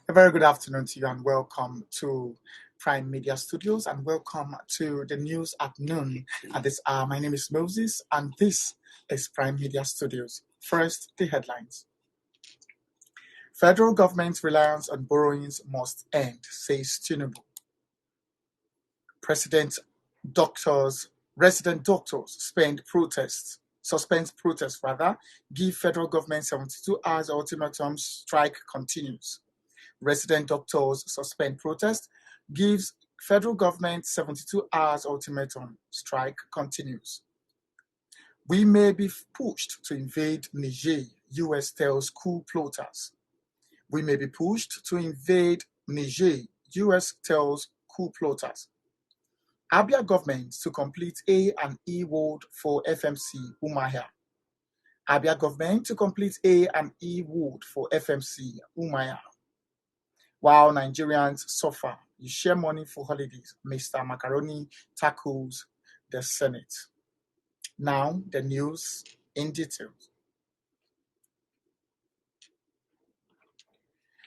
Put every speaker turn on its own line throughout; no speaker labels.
A very good afternoon to you and welcome to Prime Media Studios and welcome to the news at noon at this hour. My name is Moses and this is Prime Media Studios. First, the headlines. Federal government's reliance on borrowings must end, says Tinubu. Resident doctors suspends protests, give federal government 72 hours ultimatum, strike continues. Resident doctors suspend protest, gives federal government 72 hours ultimatum, strike continues. We may be pushed to invade Niger, US tells coup plotters. We may be pushed to invade Niger, US tells coup plotters. Abia government to complete A and E ward for FMC Umuahia. Abia government to complete A and E ward for FMC Umuahia. While Nigerians suffer, you share money for holidays. Mr. Macaroni tackles the Senate. Now, the news in detail.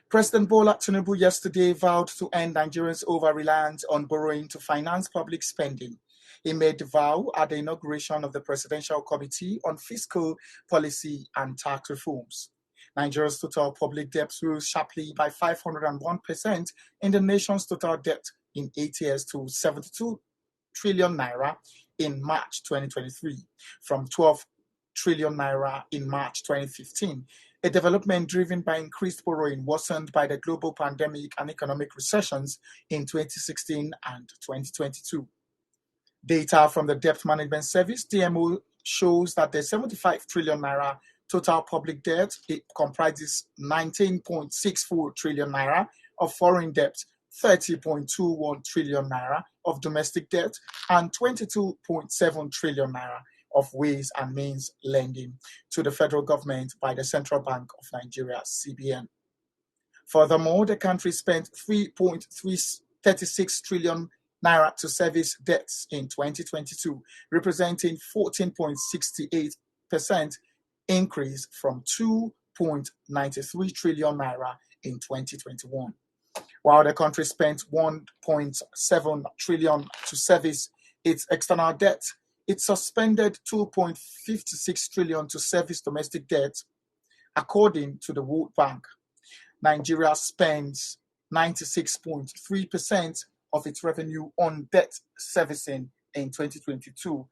President Bola Tinubu yesterday vowed to end Nigerians' over-reliance on borrowing to finance public spending. He made the vow at the inauguration of the Presidential Committee on Fiscal Policy and Tax Reforms. Nigeria's total public debt rose sharply by 501% in the nation's total debt in 8 years to 72 trillion naira in March 2023, from 12 trillion naira in March 2015. A development driven by increased borrowing worsened by the global pandemic and economic recessions in 2016 and 2022. Data from the Debt Management Service, DMO, shows that the 75 trillion naira total public debt, it comprises 19.64 trillion naira of foreign debt, 30.21 trillion naira of domestic debt, and 22.7 trillion naira of ways and means lending to the federal government by the Central Bank of Nigeria, CBN. Furthermore, the country spent 3.36 trillion naira to service debts in 2022, representing 14.68% increase from 2.93 trillion naira in 2021. While the country spent 1.7 trillion to service its external debt, it suspended 2.56 trillion to service domestic debt. According to the World Bank, Nigeria spends 96.3% of its revenue on debt servicing in 2022,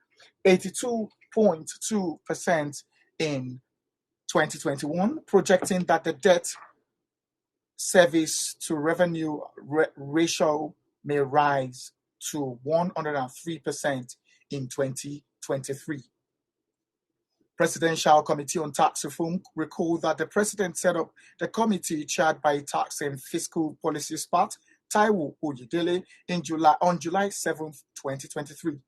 82.2% in 2021, projecting that the debt service to revenue ratio may rise to 103% in 2023. Presidential Committee on Tax Reform recalled that the president set up the committee chaired by tax and fiscal policy expert Taiwo Oyedele on July 7, 2023.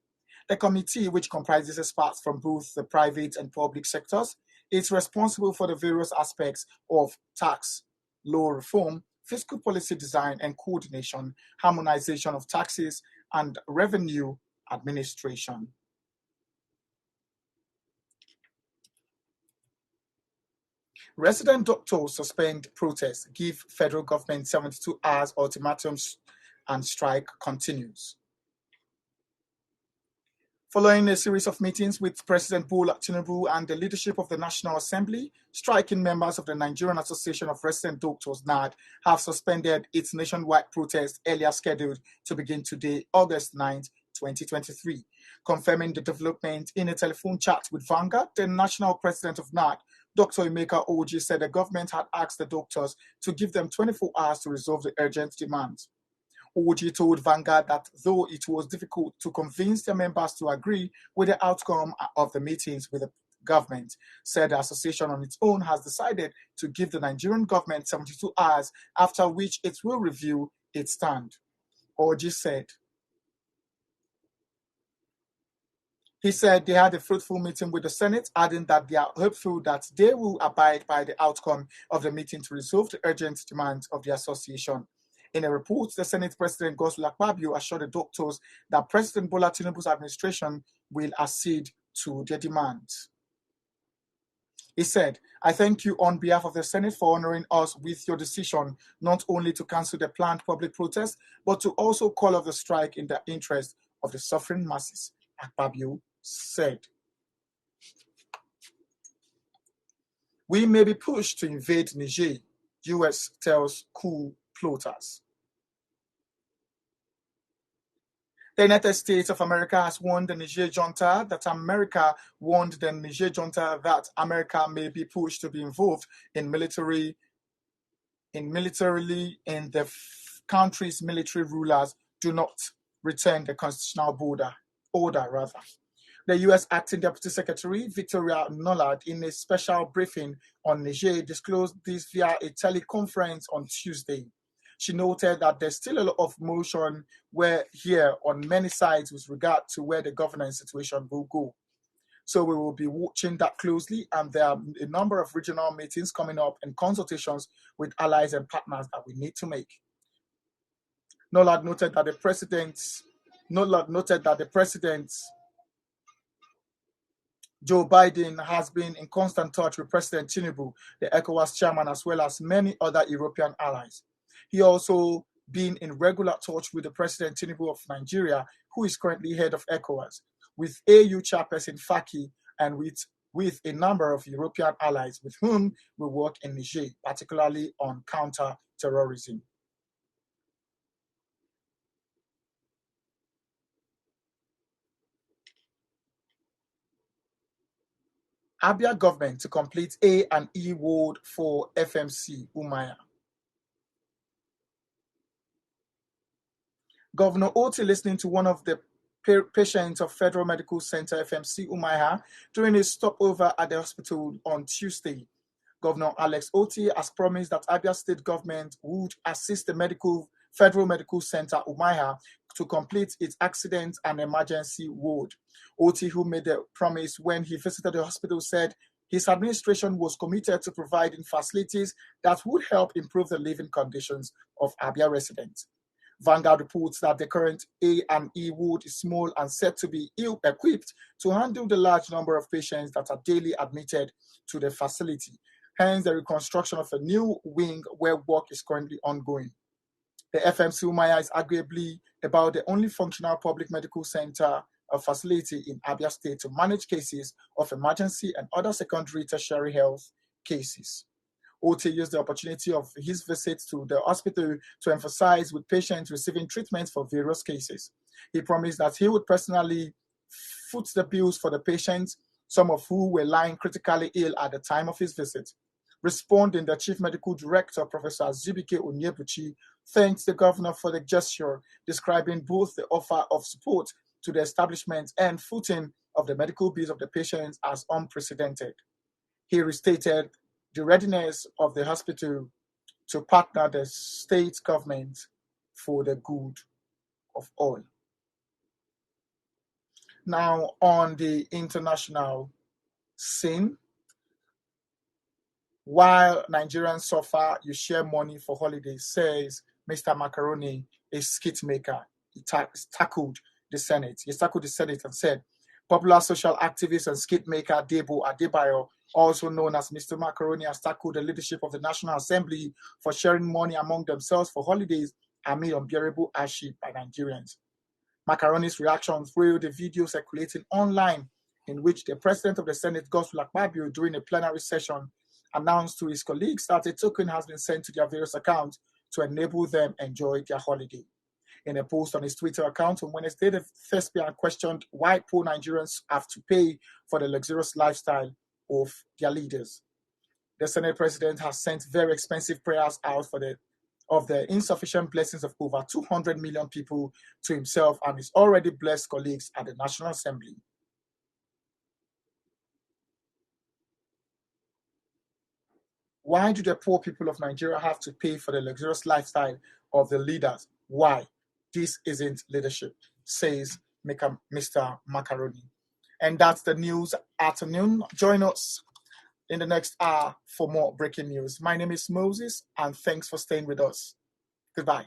The committee, which comprises experts from both the private and public sectors, is responsible for the various aspects of tax law reform, fiscal policy design and coordination, harmonization of taxes, and revenue administration. Resident doctors suspend protests, give federal government 72 hours ultimatums, and strike continues. Following a series of meetings with President Bola Tinubu and the leadership of the National Assembly, striking members of the Nigerian Association of Resident Doctors, NARD, have suspended its nationwide protest earlier scheduled to begin today, August 9, 2023. Confirming the development in a telephone chat with Vanguard, the national president of NARD, Dr. Emeka Oji, said the government had asked the doctors to give them 24 hours to resolve the urgent demands. Oji told Vanguard that though it was difficult to convince their members to agree with the outcome of the meetings with the government, said the association on its own has decided to give the Nigerian government 72 hours, after which it will review its stand. Oji said. He said they had a fruitful meeting with the Senate, adding that they are hopeful that they will abide by the outcome of the meeting to resolve the urgent demands of the association. In a report, the Senate President Godswill Akpabio assured the doctors that President Bola Tinubu's administration will accede to their demands. He said, I thank you on behalf of the Senate for honoring us with your decision not only to cancel the planned public protest, but to also call off the strike in the interest of the suffering masses, Akpabio said. We may be pushed to invade Niger, US tells coup plotters. The United States of America has warned the Niger junta that America may be pushed to be involved in militarily in the country's military rulers do not return the constitutional order. The U.S. Acting Deputy Secretary Victoria Nuland, in a special briefing on Niger, disclosed this via a teleconference on Tuesday. She noted that there's still a lot of motion here on many sides with regard to where the governance situation will go. So we will be watching that closely, and there are a number of regional meetings coming up and consultations with allies and partners that we need to make. Nuland noted that the president Joe Biden has been in constant touch with President Tinubu, the ECOWAS chairman, as well as many other European allies. He also been in regular touch with the President Tinubu of Nigeria, who is currently head of ECOWAS, with AU chairperson Faki, and with a number of European allies with whom we work in Niger, particularly on counter-terrorism. Abia government to complete A&E ward for FMC Umuahia. Governor Oti, listening to one of the patients of Federal Medical Center FMC Umuahia during a stopover at the hospital on Tuesday. Governor Alex Oti has promised that Abia State government would assist the Federal Medical Center Umuahia to complete its accident and emergency ward. Oti, who made the promise when he visited the hospital, said his administration was committed to providing facilities that would help improve the living conditions of Abia residents. Vanguard reports that the current A&E ward is small and said to be ill-equipped to handle the large number of patients that are daily admitted to the facility. Hence, the reconstruction of a new wing where work is currently ongoing. The FMC Umuahia is arguably about the only functional public medical center facility in Abia State to manage cases of emergency and other secondary tertiary health cases. Oti used the opportunity of his visit to the hospital to emphasize with patients receiving treatment for various cases. He promised that he would personally foot the bills for the patients, some of who were lying critically ill at the time of his visit. Responding, the Chief Medical Director, Professor Zubike Onyebuchi, thanked the governor for the gesture, describing both the offer of support to the establishment and footing of the medical bills of the patients as unprecedented. He restated the readiness of the hospital to partner the state government for the good of all. Now, on the international scene, while Nigerians suffer, you share money for holidays, says Mr. Macaroni, a skit maker. He tackled the Senate. He tackled the Senate and said, popular social activist and skit maker Debo Adebayo, also known as Mr. Macaroni, has tackled the leadership of the National Assembly for sharing money among themselves for holidays amid unbearable hardship by Nigerians. Macaroni's reaction followed the video circulating online in which the President of the Senate, Godswill Akpabio, during a plenary session, announced to his colleagues that a token has been sent to their various accounts to enable them enjoy their holiday. In a post on his Twitter account on Wednesday, the thespian questioned why poor Nigerians have to pay for the luxurious lifestyle of their leaders. The Senate President has sent very expensive prayers out of the insufficient blessings of over 200 million people to himself and his already blessed colleagues at the National Assembly. Why do the poor people of Nigeria have to pay for the luxurious lifestyle of the leaders? Why? This isn't leadership, says Mr. Macaroni. And that's the news afternoon. Join us in the next hour for more breaking news. My name is Moses, and thanks for staying with us. Goodbye.